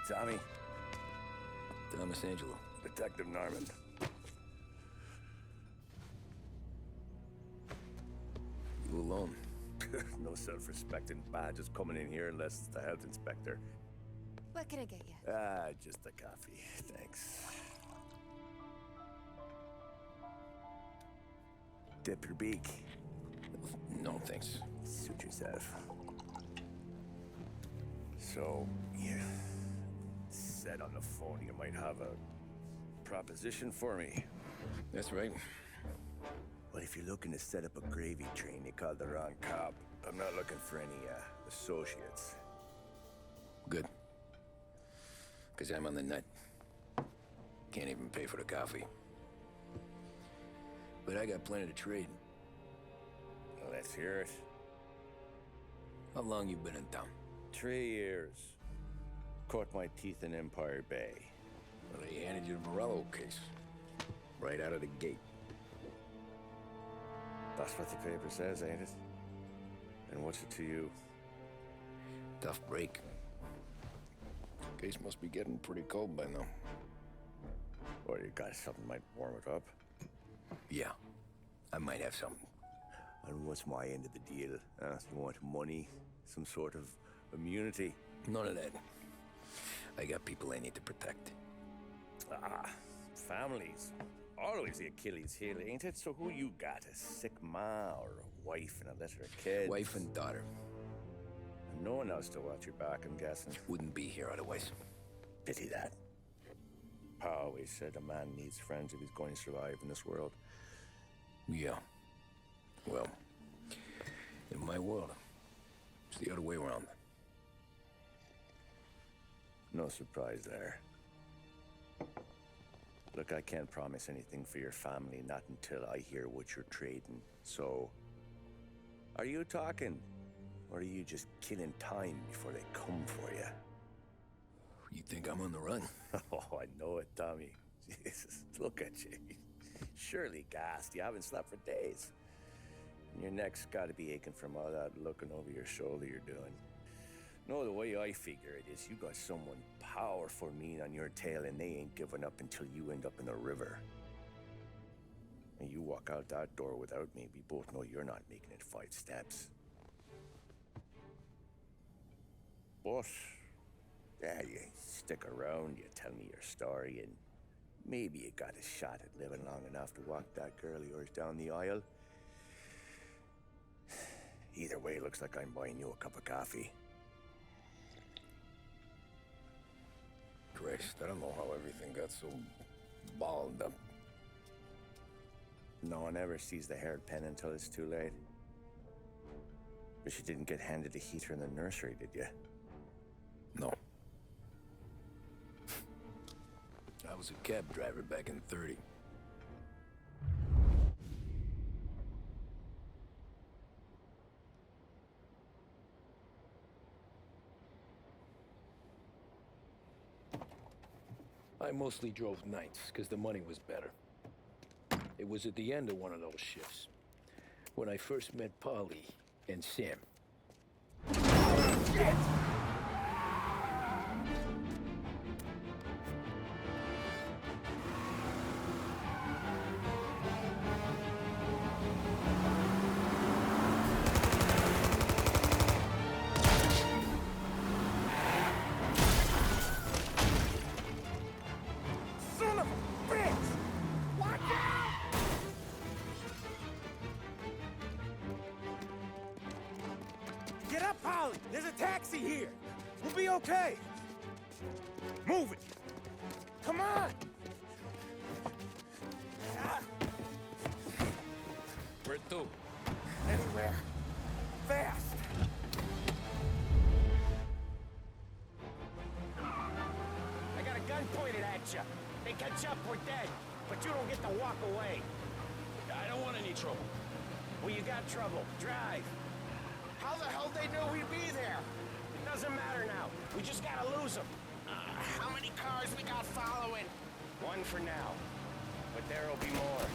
Tommy. Thomas Angelo. Detective Norman. You alone? No self-respecting badges coming in here unless it's the health inspector. What can I get you? Just a coffee, thanks. Dip your beak. No, thanks. Suit yourself. So, you said on the phone you might have a proposition for me. That's right. Well, if you're looking to set up a gravy train, you called the wrong cop. I'm not looking for any, associates. Good. Because I'm on the nut. Can't even pay for the coffee. But I got plenty to trade. Well, let's hear it. How long you been in town? 3 years. Caught my teeth in Empire Bay. Well, they handed you the Morello case. Right out of the gate. That's what the paper says, ain't it? And what's it to you? Tough break. Case must be getting pretty cold by now. Or you got something might warm it up? Yeah, I might have something. And what's my end of the deal? You want money? Some sort of immunity? None of that. I got people I need to protect. Families. Always the Achilles heel, ain't it? So who you got? A sick ma or a wife and a litter of kids? Wife and daughter. And no one else to watch your back, I'm guessing. Wouldn't be here otherwise. Pity that. Pa always said a man needs friends if he's going to survive in this world. Yeah. Well, in my world, it's the other way around. No surprise there. Look, I can't promise anything for your family, not until I hear what you're trading. So, are you talking? Or are you just killing time before they come for you? You think I'm on the run? Oh, I know it, Tommy. Jesus, look at you. Surely gassed. You haven't slept for days. And your neck's got to be aching from all that looking over your shoulder you're doing. No, the way I figure it is you got someone powerful mean on your tail and they ain't giving up until you end up in the river. And you walk out that door without me, we both know you're not making it 5 steps. But, yeah, you stick around, you tell me your story, and maybe you got a shot at living long enough to walk that girl of yours down the aisle. Either way, looks like I'm buying you a cup of coffee. Christ, I don't know how everything got so balled up. No one ever sees the haired pen until it's too late. But you didn't get handed a heater in the nursery, did you? No. I was a cab driver back in '30. I mostly drove nights, because the money was better. It was at the end of one of those shifts, when I first met Polly and Sam. Shit! Get up, Polly! There's a taxi here! We'll be okay! Move it! Come on! Where to? Anywhere. Fast! I got a gun pointed at you. They catch up, we're dead. But you don't get to walk away. I don't want any trouble. Well, you got trouble. Drive. How the hell they knew we'd be there? It doesn't matter now. We just gotta lose them. How many cars we got following? One for now. But there'll be more.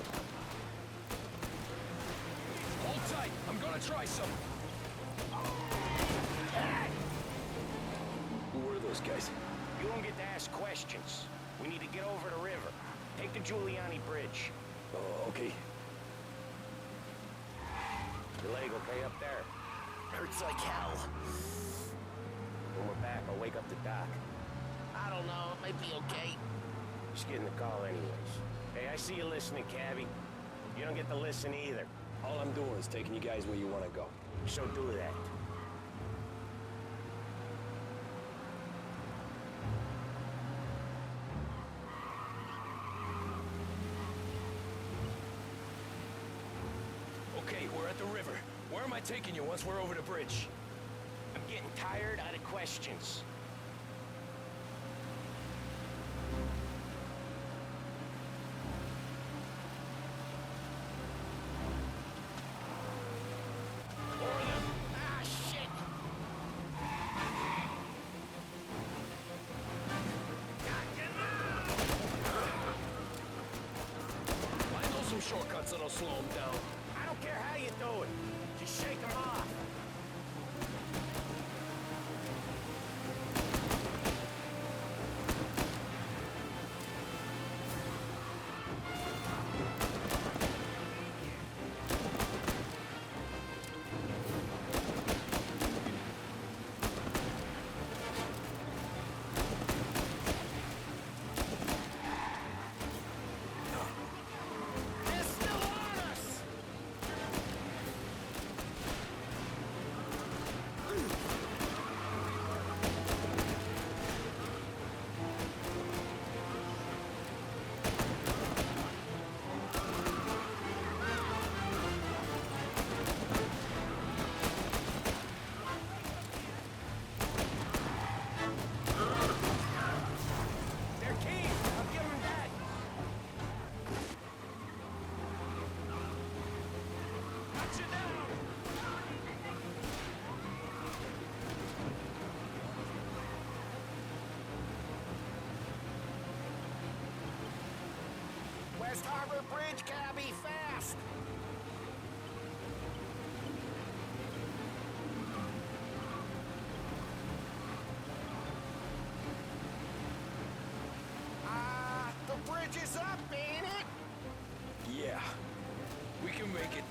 Hold tight. I'm gonna try some. Who were those guys? You don't get to ask questions. We need to get over the river. Take the Giuliani Bridge. Oh, okay. Your leg okay up there? Hurts like hell. When we're back, I'll wake up the doc. I don't know, it might be okay. Just getting the call anyways. Hey, I see you listening, cabbie. You don't get to listen either. All I'm doing is taking you guys where you want to go. So do that. Okay, we're at the river. Where am I taking you once we're over the bridge? I'm getting tired out of questions. Ah, shit! I know some shortcuts that'll slow them down. I don't care how you do it. Just shake them off. They're still on us! They're keys. I'll give them that. Got you down. West Harbor Bridge, cabbie, fast! The bridge is up, ain't it? Yeah, we can make it.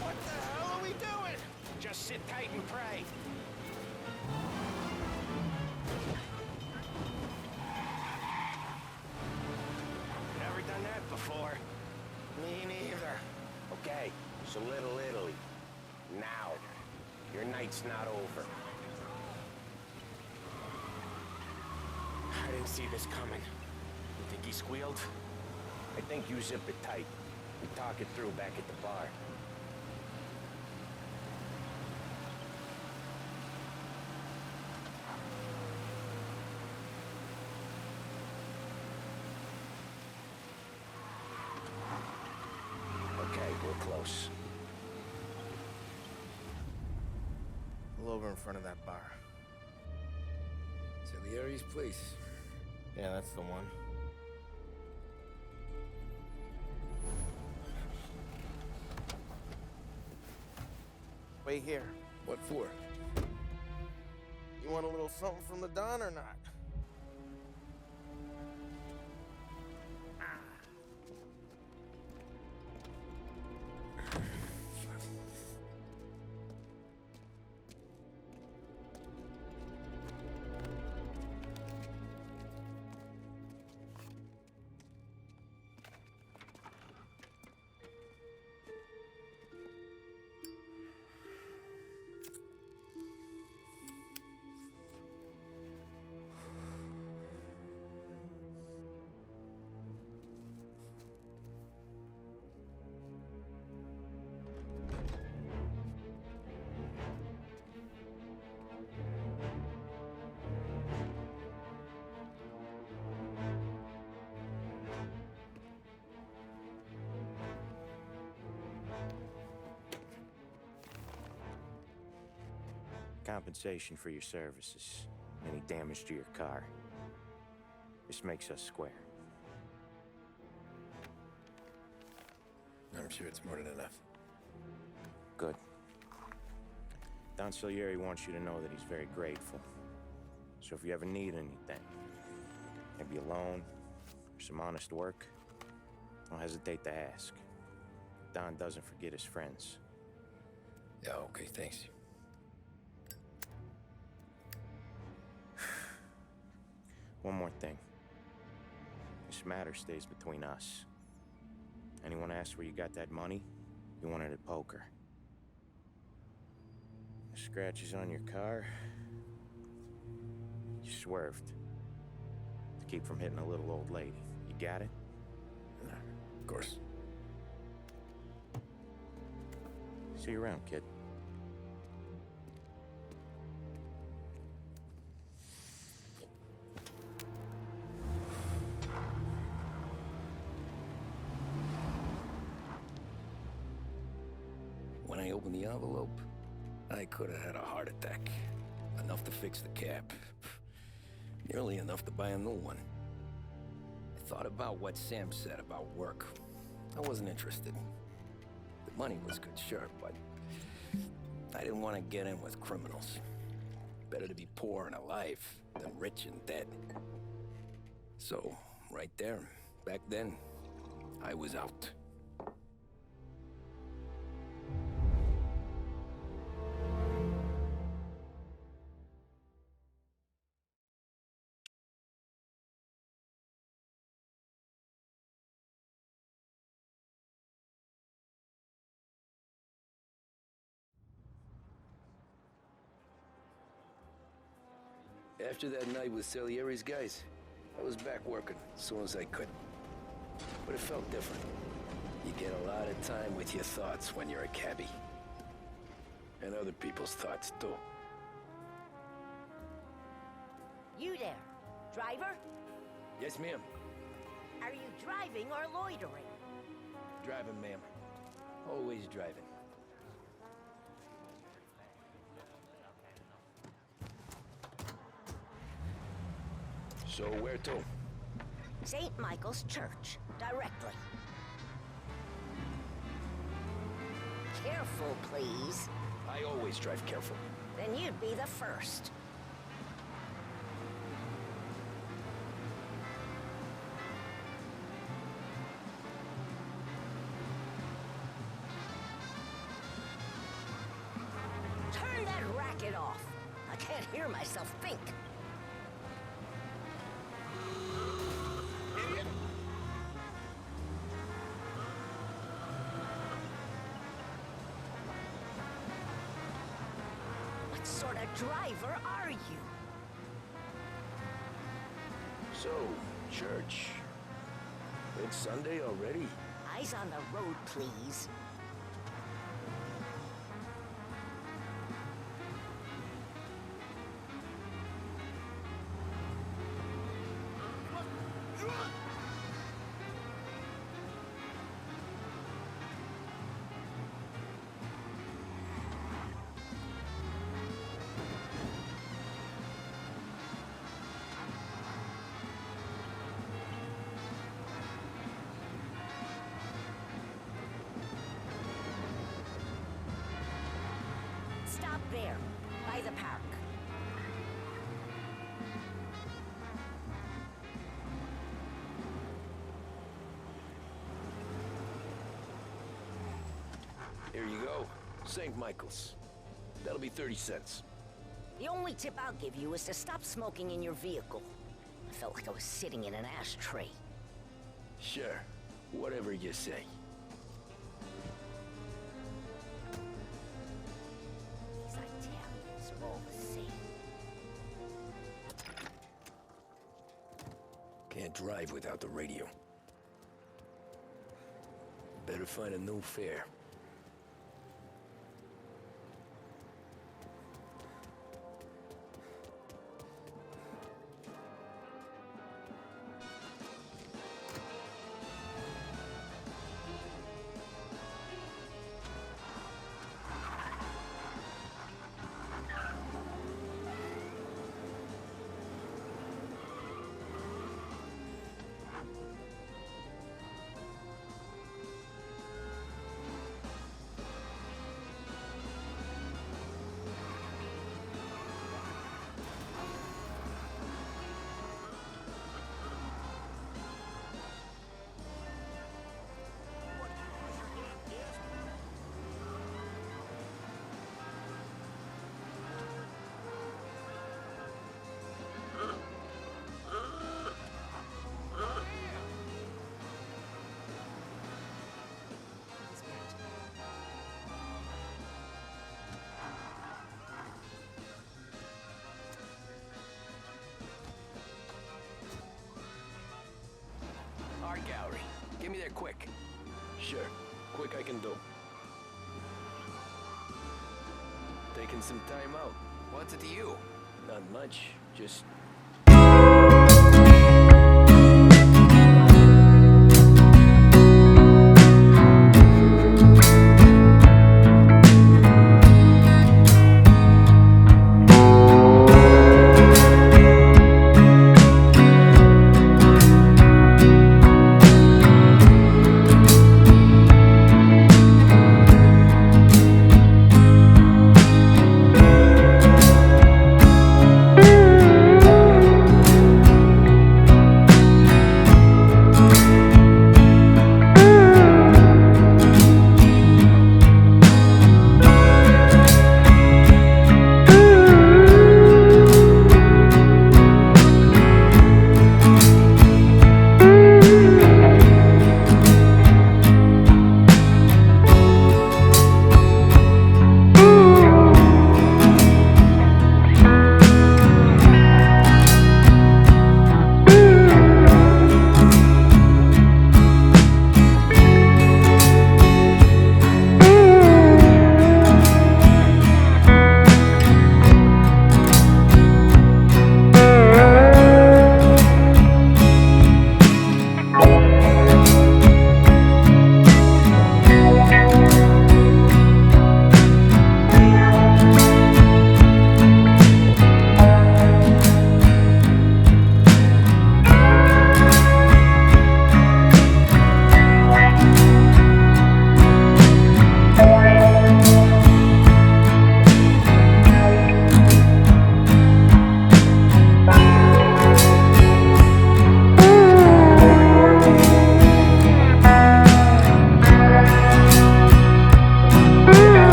What the hell are we doing? Just sit tight and pray. Never done that before. Me neither. Okay, so Little Italy. Now. Your night's not over. I didn't see this coming. You think he squealed? I think you zip it tight. We talk it through back at the bar. Okay, we're close. Pull over in front of that bar. Salieri's place. Yeah, that's the one. Wait here. What for? You want a little something from the Don or not? Compensation for your services. Any damage to your car. This makes us square. All I'm sure it's more than enough. Good. Don Salieri wants you to know that he's very grateful. So if you ever need anything, maybe a loan or some honest work, don't hesitate to ask. Don doesn't forget his friends. Yeah, okay, thanks. One more thing. This matter stays between us. Anyone asks where you got that money, you won it at poker. The scratches on your car, you swerved to keep from hitting a little old lady. You got it? Of course. See you around, kid. When I opened the envelope, I could have had a heart attack. Enough to fix the cab. Nearly enough to buy a new one. I thought about what Sam said about work. I wasn't interested. The money was good, sure, but I didn't want to get in with criminals. Better to be poor and alive than rich and dead. So, right there, back then, I was out. After that night with Salieri's guys, I was back working as soon as I could. But it felt different. You get a lot of time with your thoughts when you're a cabbie. And other people's thoughts, too. You there, driver? Yes, ma'am. Are you driving or loitering? Driving, ma'am. Always driving. So where to? St. Michael's Church, directly. Careful, please. I always drive careful. Then you'd be the first. Turn that racket off. I can't hear myself think. What sort of driver are you? So, church. It's Sunday already? Eyes on the road, please. Stop there, by the park. Here you go. St. Michael's. That'll be 30 cents. The only tip I'll give you is to stop smoking in your vehicle. I felt like I was sitting in an ashtray. Sure. Whatever you say. These Italians are all the same. Can't drive without the radio. Better find a new fare. gallery. Get me there quick. Sure. Quick I can do. Taking some time out. What's it to you? Not much. Just...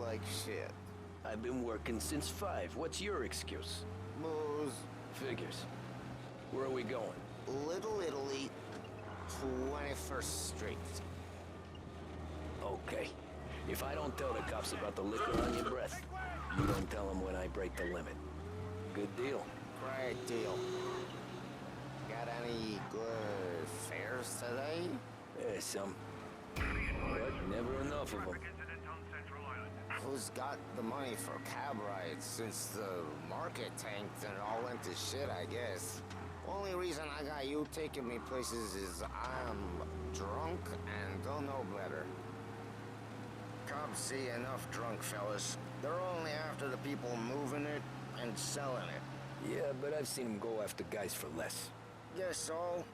like shit. I've been working since 5. What's your excuse? Booze. Figures. Where are we going? Little Italy, 21st Street. Okay. If I don't tell the cops about the liquor on your breath, you don't tell them when I break the limit. Good deal. Great deal. Got any good fares today? There's some. But never enough of them. Who's got the money for cab rides since the market tanked and all went to shit, I guess? Only reason I got you taking me places is I'm drunk and don't know better. Cops see enough drunk fellas. They're only after the people moving it and selling it. Yeah, but I've seen them go after guys for less. Guess so.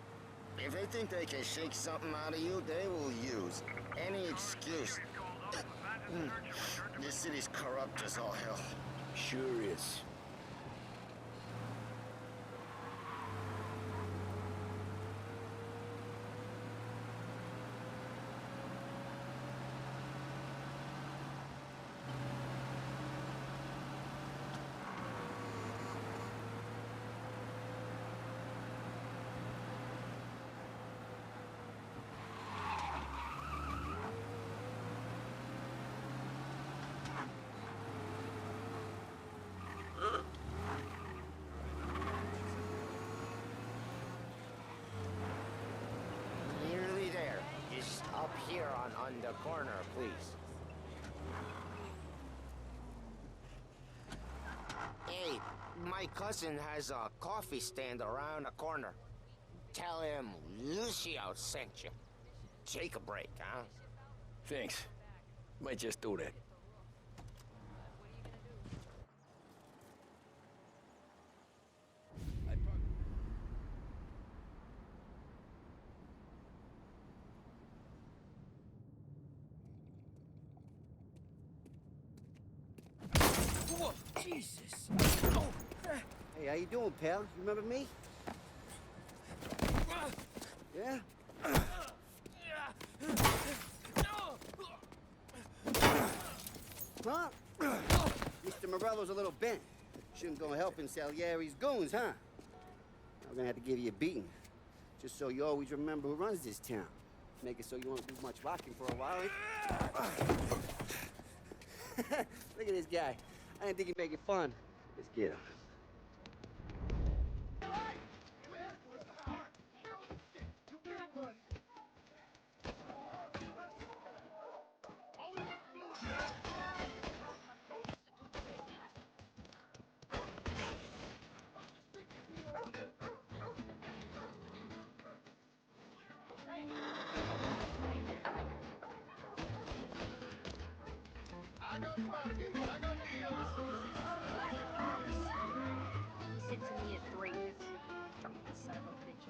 If they think they can shake something out of you, they will use any excuse. This city's corrupt as all hell. Sure is. Nearly there. Just up here on the corner, please. Hey, my cousin has a coffee stand around the corner. Tell him Lucio sent you. Take a break, huh? Thanks. Might just do that. Whoa, Jesus. Oh. Hey, how you doing, pal? You remember me? Yeah? Huh? Mr. Morello's a little bent. Shouldn't go helping Salieri's goons, huh? I'm gonna have to give you a beating. Just so you always remember who runs this town. Make it so you won't do much rocking for a while. Look at this guy. I didn't think he'd make it fun. Let's get him. Sits in me at 3. Son of a bitch.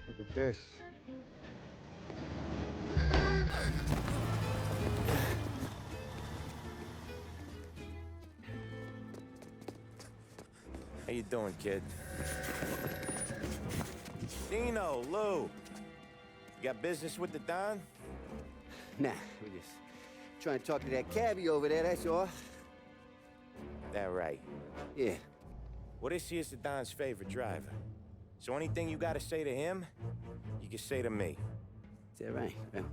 Look at this. How you doing, kid? Dino, Lou. You got business with the Don? Nah, we're just trying to talk to that cabbie over there, that's all. That right. Yeah. Well, this here's the Don's favorite driver. So anything you gotta say to him, you can say to me. Is that right? Well,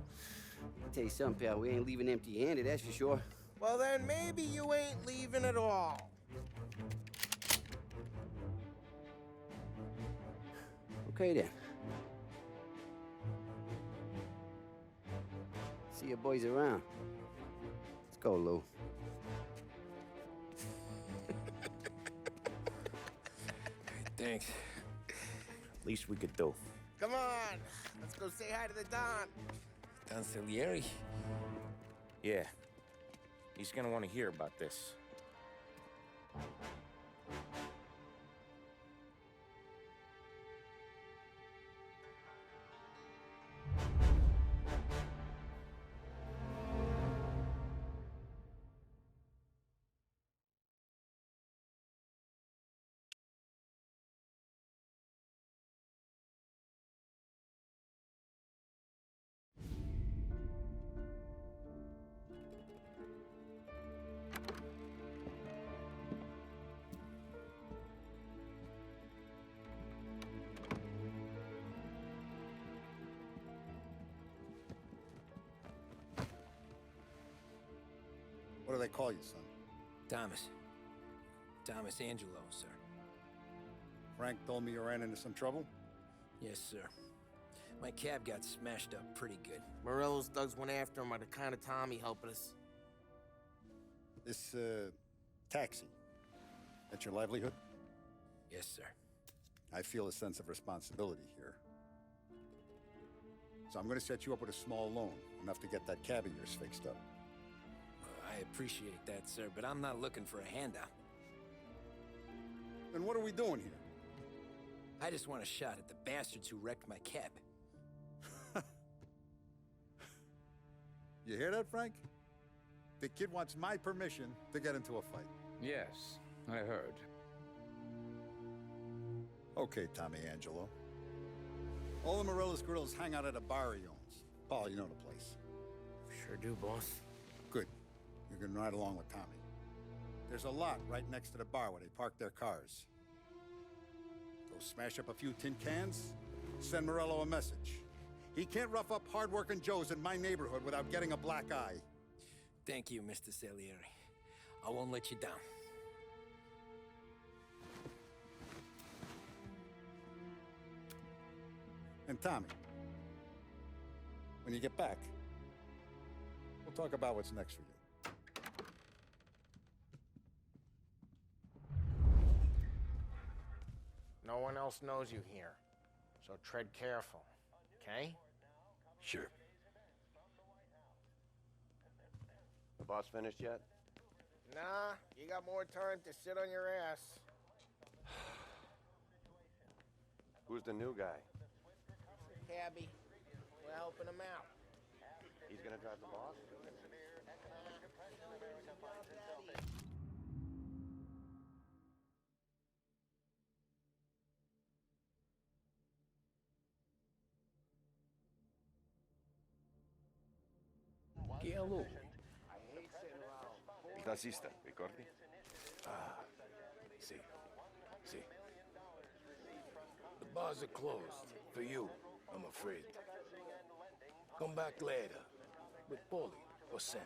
I'll tell you something, pal. We ain't leaving empty-handed, that's for sure. Well, then maybe you ain't leaving at all. Okay, then. See your boys around. Let's go, Lou. Thanks. Least we could do. Come on, let's go say hi to the Don. Don Salieri? Yeah. He's gonna want to hear about this. What do they call you, son? Thomas. Thomas Angelo, sir. Frank told me you ran into some trouble? Yes, sir. My cab got smashed up pretty good. Morello's thugs went after him by the kind of Tommy helping us. This, taxi, that's your livelihood? Yes, sir. I feel a sense of responsibility here. So I'm gonna set you up with a small loan, enough to get that cab of yours fixed up. I appreciate that, sir, but I'm not looking for a handout. Then what are we doing here? I just want a shot at the bastards who wrecked my cab. You hear that, Frank? The kid wants my permission to get into a fight. Yes, I heard. Okay, Tommy Angelo. All the Morello's girls hang out at a bar he owns. Paul, you know the place. Sure do, boss. Good. You're gonna ride along with Tommy. There's a lot right next to the bar where they park their cars. Go smash up a few tin cans, send Morello a message. He can't rough up hard-working Joes in my neighborhood without getting a black eye. Thank you, Mr. Salieri. I won't let you down. And Tommy, when you get back, we'll talk about what's next for you. No one else knows you here, so tread careful, okay? Sure. The boss finished yet? Nah, you got more time to sit on your ass. Who's the new guy? Cabby. We're helping him out. He's gonna drive the boss? Hello. Taxista, ricordi? See. The bars are closed. For you, I'm afraid. Come back later. With Paulie or Sam.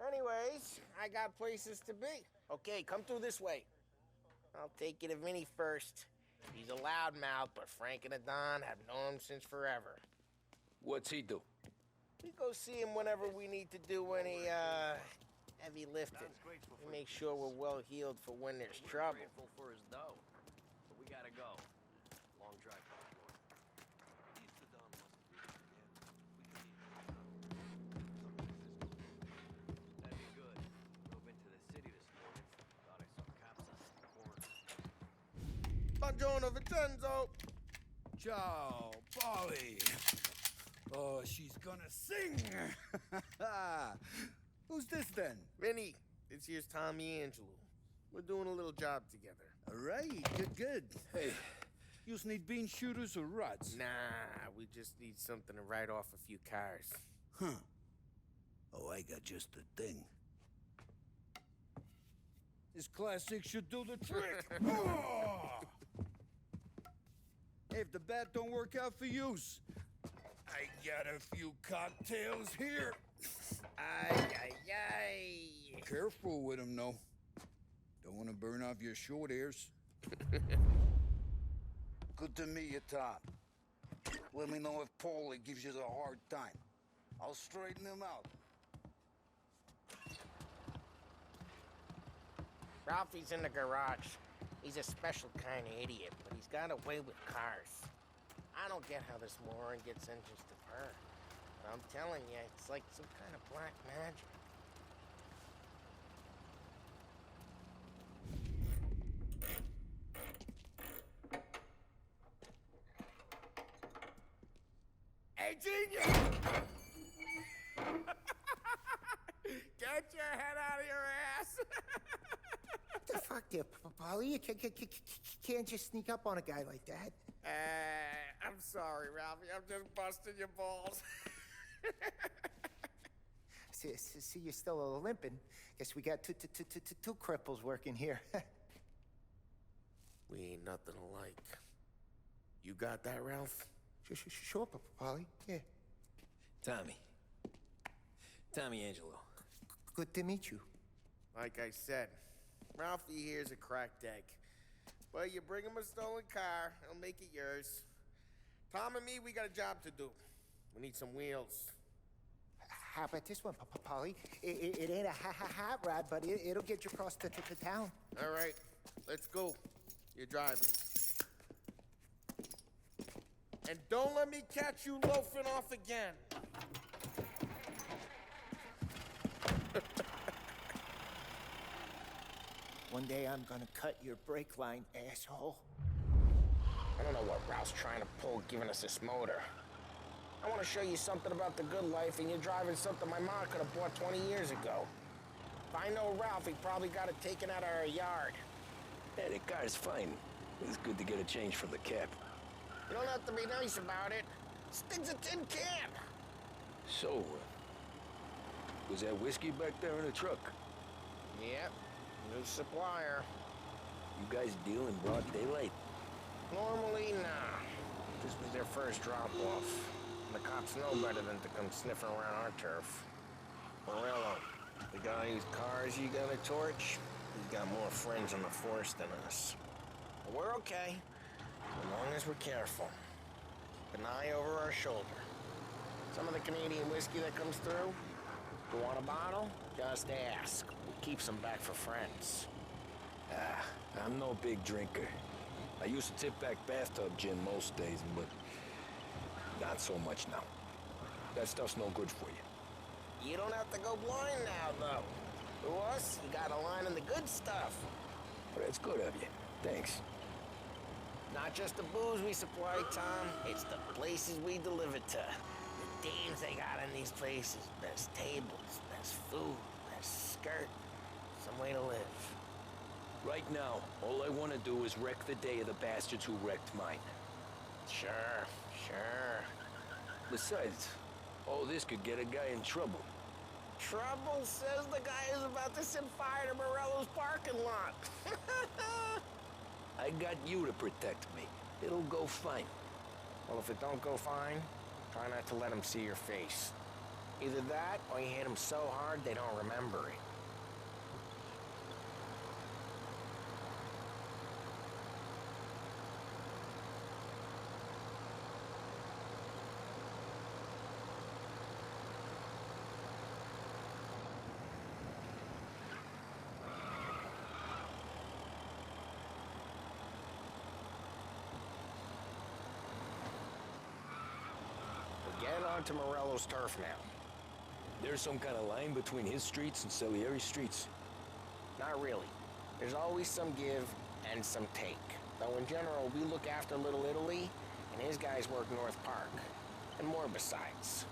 Anyways, I got places to be. Okay, come through this way. I'll take you to Vinny first. He's a loudmouth, but Frank and the Don have known him since forever. What's he do? We go see him whenever we need to do any, heavy lifting. We make sure we're well healed for when there's trouble. Grateful for his dough. But we gotta go. Long drive back. That'd be good. Drove into the city this morning. Thought I saw cops on the corner. Buongiorno, Vincenzo! Ciao, Polly. Oh, she's gonna sing. Who's this then? Vinny, this here's Tommy Angelo. We're doing a little job together. All right, good. Hey, you need bean shooters or rods? Nah, we just need something to write off a few cars. Huh. Oh, I got just the thing. This classic should do the trick. Oh! If the bat don't work out for yous, I got a few cocktails here. Ay. Careful with them, though. Don't want to burn off your short hairs. Good to meet you, Tom. Let me know if Paulie gives you a hard time. I'll straighten him out. Ralphie's in the garage. He's a special kind of idiot, but he's got a way with cars. I don't get how this moron gets engines to burn. But I'm telling you, it's like some kind of black magic. Hey, genius! Get your head out of your ass! What the fuck there, Polly? You can't just sneak up on a guy like that. I'm sorry, Ralphie. I'm just busting your balls. See, you're still limping. Guess we got two cripples working here. We ain't nothing alike. You got that, Ralph? Sure, Polly. Yeah. Tommy Angelo. Good to meet you. Like I said, Ralphie here's a cracked egg. But you bring him a stolen car, he'll make it yours. Tom and me, we got a job to do. We need some wheels. How about this one, Polly? It ain't a hot rod, but it'll get you across to town. All right, let's go. You're driving. And don't let me catch you loafing off again. One day I'm gonna cut your brake line, asshole. I don't know what Ralph's trying to pull giving us this motor. I want to show you something about the good life, and you're driving something my mom could have bought 20 years ago. If I know Ralph, he probably got it taken out of our yard. Yeah, the car's fine. It's good to get a change from the cap. You don't have to be nice about it. This thing's a tin can. So, was that whiskey back there in the truck? Yep, new supplier. You guys deal in broad daylight? Normally, nah. This was their first drop-off. The cops know better than to come sniffing around our turf. Morello, the guy whose cars you got a torch, he's got more friends on the force than us. But we're okay, as long as we're careful. Keep an eye over our shoulder. Some of the Canadian whiskey that comes through, you want a bottle? Just ask. We keep some back for friends. I'm no big drinker. I used to tip back bathtub gin most days, but not so much now. That stuff's no good for you. You don't have to go blind now, though. To us, you got a line in the good stuff. But it's good of you. Thanks. Not just the booze we supply, Tom. It's the places we deliver to. The dames they got in these places. Best tables, best food, best skirt. Some way to live. Right now, all I want to do is wreck the day of the bastards who wrecked mine. Sure, sure. Besides, all this could get a guy in trouble. Trouble says the guy is about to set fire to Morello's parking lot. I got you to protect me. It'll go fine. Well, if it don't go fine, try not to let them see your face. Either that, or you hit them so hard they don't remember it. Get onto Morello's turf now. There's some kind of line between his streets and Salieri's streets. Not really. There's always some give and some take. Though in general, we look after Little Italy, and his guys work North Park. And more besides.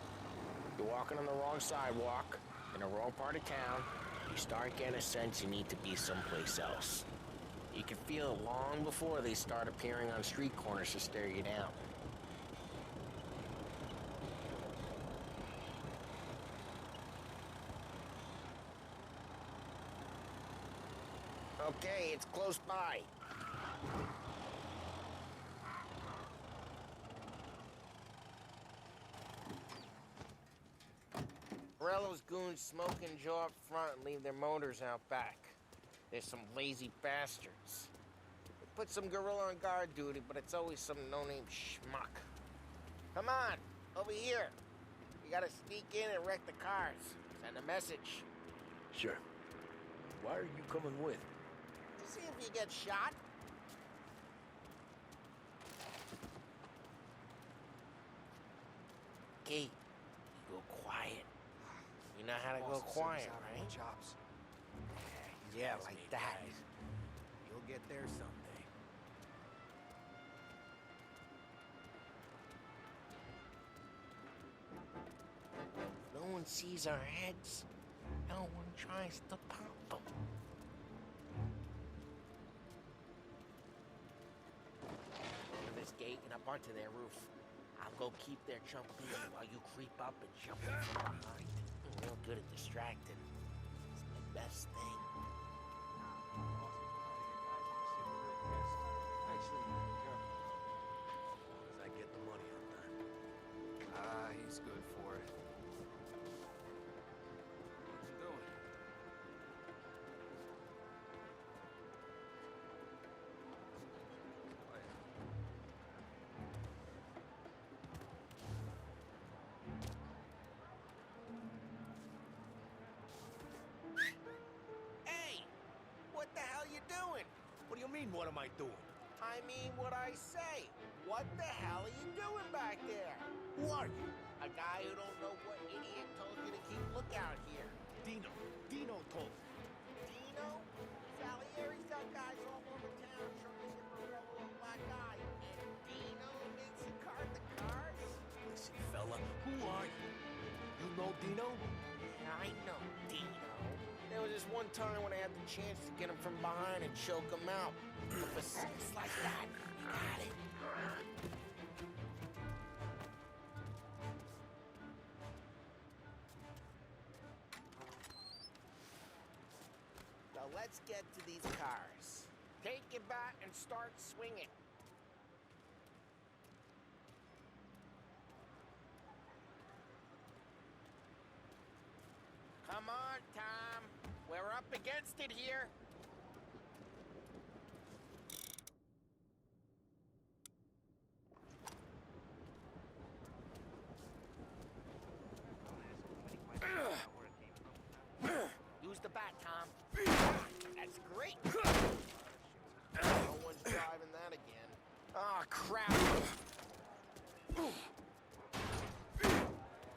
You're walking on the wrong sidewalk, in the wrong part of town, you start getting a sense you need to be someplace else. You can feel it long before they start appearing on street corners to stare you down. Okay, it's close by. Morello's goons smoke and jaw up front and leave their motors out back. There's some lazy bastards. They put some gorilla on guard duty, but it's always some no-name schmuck. Come on, over here. You gotta sneak in and wreck the cars. Send a message. Sure. Why are you coming with? See if you get shot. Okay, you go quiet. You know how to go quiet, right? Chops. Yeah, like that. You'll get there someday. No one sees our heads. No one tries to pop them. This gate and up onto their roof. I'll go keep their chump busy while you creep up and jump in from behind. I'm real good at distracting. It's my best thing. As I get the money on that. He's good for it. What's he doing? Hey! What the hell you doing? What do you mean, what am I doing? I mean what I say. What the hell are you doing back there? Who are you? A guy who don't know what idiot told you to keep lookout here. Dino. Dino told me. Dino? Salieri's got guys all over town trying to get Morello a black eye. And Dino makes you card the cars? Listen, fella, who are you? You know Dino? Yeah, I know Dino. There was this one time when I had the chance to get him from behind and choke him out. But for seconds like that, you got it. Now let's get to these cars. Take your bat and start swinging. Come on, Tom. We're up against it here. Use the bat, Tom. That's great. No one's driving that again. Oh, crap.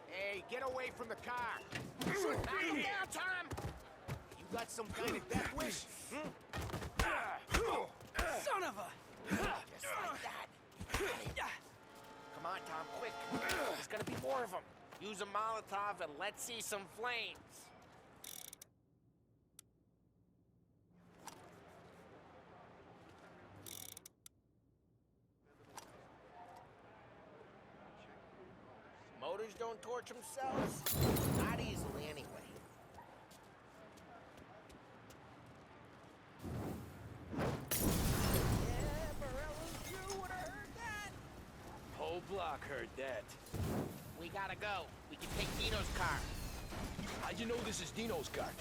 Hey, get away from the car. Knock him down, Tom. You got some kind of death wish? Son of a... Just like that. Come on, Tom, quick. There's gonna be more of them. Use a Molotov and let's see some flames. Motors don't torch themselves? Not easily, anyway. Yeah, Morello's crew would've heard that. Whole block heard that. We gotta go. We can take Dino's car. How'd you know this is Dino's car?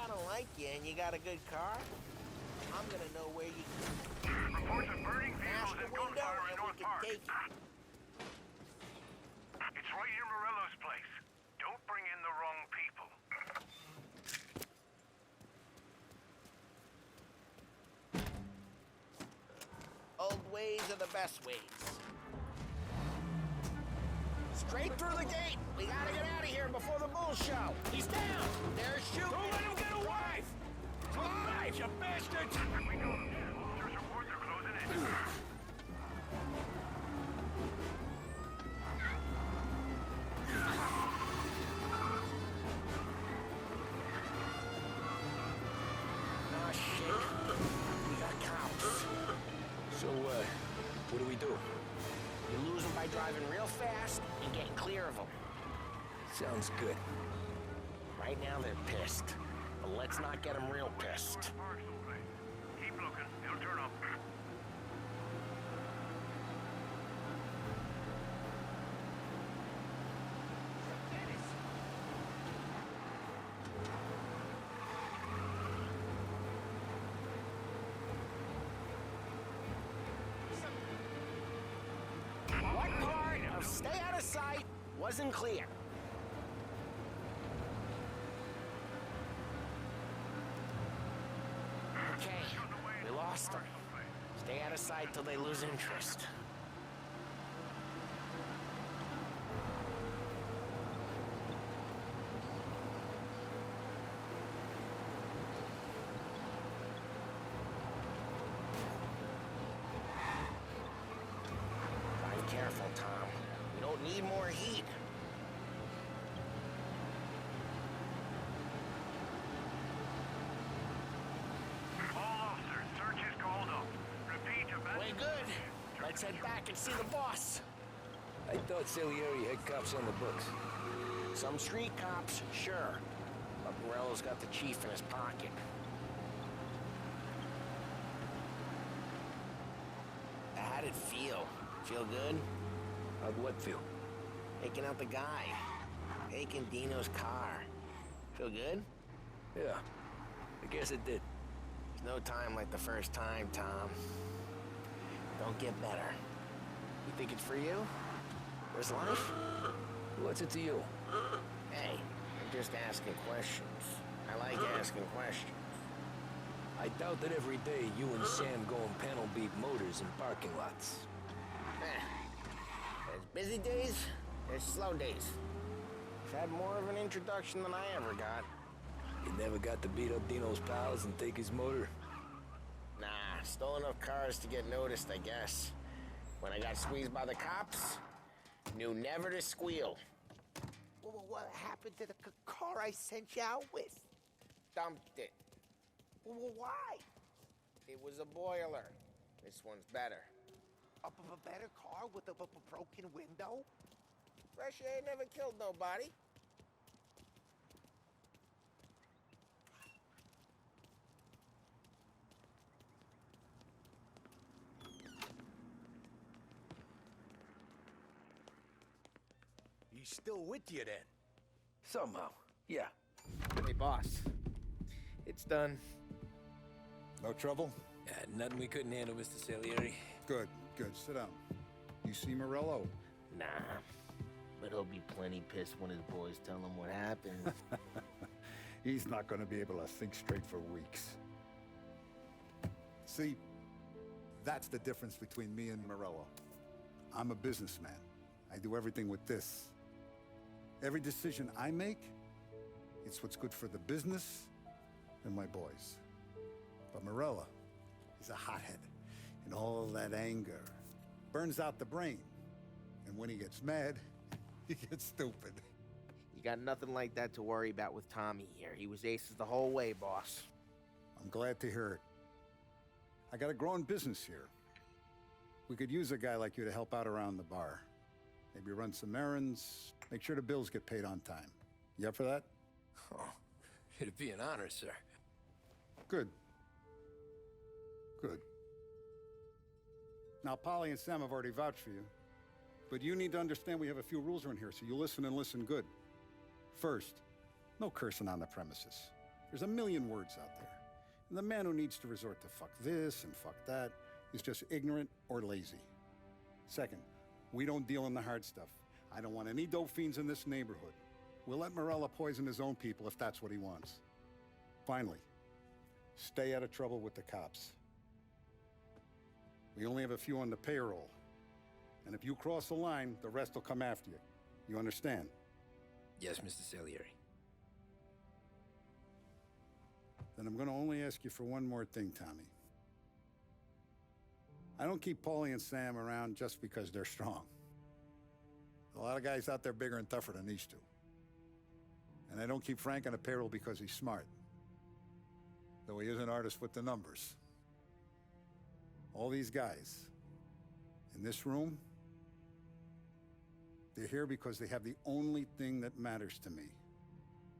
I don't like you and you got a good car. I'm gonna know where you can... Reports of burning vehicles and gunfire in North Park. Take it. It's right near Morello's place. Don't bring in the wrong people. Old ways are the best ways. Straight through the gate. We gotta get out of here before the bull show. He's down. They're shooting. Don't let him get away! Drive, you bastards! We go. Officers' reports are closing in. Oh, shit. We got cops. So, what do we do? You lose them by driving real fast and getting clear of them. Sounds good. Right now they're pissed, but let's not get them real pissed. Park's open. Keep looking. They'll turn up. What part of stay out of sight wasn't clear? Okay, we lost them. Stay out of sight till they lose interest. Drive careful, Tom. We don't need more heat. All officers, search is called up. Repeat, Way good. Let's head back and see the boss. I thought Salieri had cops on the books. Some street cops, sure. But Morello's got the chief in his pocket. How'd it feel? Feel good? How'd what feel? Taking out the guy. Taking Dino's car. Feel good? Yeah, I guess it did. There's no time like the first time, Tom. Don't get better. You think it's for you? Where's life? What's it to you? Hey, I'm just asking questions. I like asking questions. I doubt that every day you and Sam go and panel beat motors in parking lots. There's busy days, there's slow days. I've had more of an introduction than I ever got. You never got to beat up Dino's pals and take his motor? Nah, stole enough cars to get noticed, I guess. When I got squeezed by the cops, knew never to squeal. What happened to the car I sent you out with? Dumped it. Why? It was a boiler. This one's better. A better car with a broken window? Fresh air never killed nobody. He's still with you then? Somehow, yeah. Hey, boss. It's done. No trouble? Nothing we couldn't handle, Mr. Salieri. Good, good. Sit down. You see Morello? Nah, but he'll be plenty pissed when his boys tell him what happened. He's not going to be able to think straight for weeks. See, That's the difference between me and Morello. I'm a businessman. I do everything with this. Every decision I make, it's what's good for the business and my boys. But Morello, he's a hothead. And all that anger burns out the brain. And when he gets mad, he gets stupid. You got nothing like that to worry about with Tommy here. He was aces the whole way, boss. I'm glad to hear it. I got a growing business here. We could use a guy like you to help out around the bar. Maybe run some errands, make sure the bills get paid on time. You up for that? Oh, it'd be an honor, sir. Good. Good. Now, Polly and Sam have already vouched for you. But you need to understand we have a few rules around here, so you listen and listen good. First, no cursing on the premises. There's a million words out there. And the man who needs to resort to fuck this and fuck that is just ignorant or lazy. Second, we don't deal in the hard stuff. I don't want any dope fiends in this neighborhood. We'll let Morello poison his own people if that's what he wants. Finally, stay out of trouble with the cops. We only have a few on the payroll. And if you cross the line, the rest will come after you. You understand? Yes, Mr. Salieri. Then I'm gonna only ask you for one more thing, Tommy. I don't keep Paulie and Sam around just because they're strong. A lot of guys out there bigger and tougher than these two. And I don't keep Frank on a payroll because he's smart. Though he is an artist with the numbers. All these guys in this room, they're here because they have the only thing that matters to me.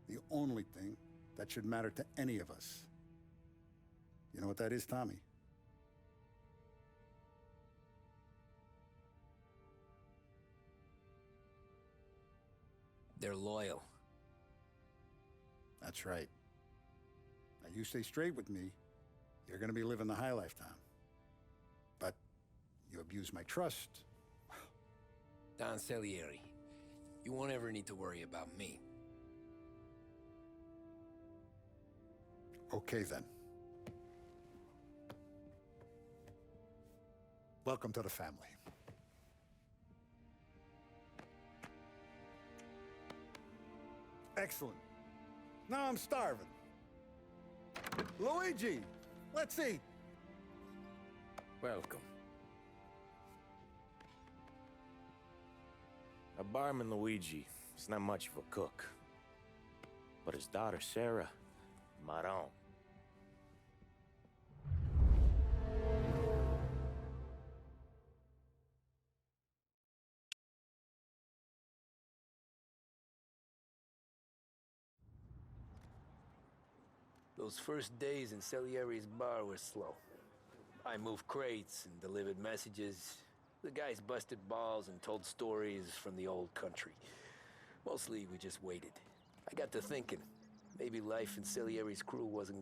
The only thing that should matter to any of us. You know what that is, Tommy? They're loyal. That's right. Now you stay straight with me, you're gonna be living the high lifetime. But you abuse my trust. Don Salieri, you won't ever need to worry about me. Okay, then. Welcome to the family. Excellent. Now I'm starving. Luigi, let's eat. Welcome. A barman Luigi is not much of a cook. But his daughter Sarah, Maron. Those first days in Salieri's bar were slow. I moved crates and delivered messages. The guys busted balls and told stories from the old country. Mostly, we just waited. I got to thinking, maybe life in Salieri's crew wasn't gonna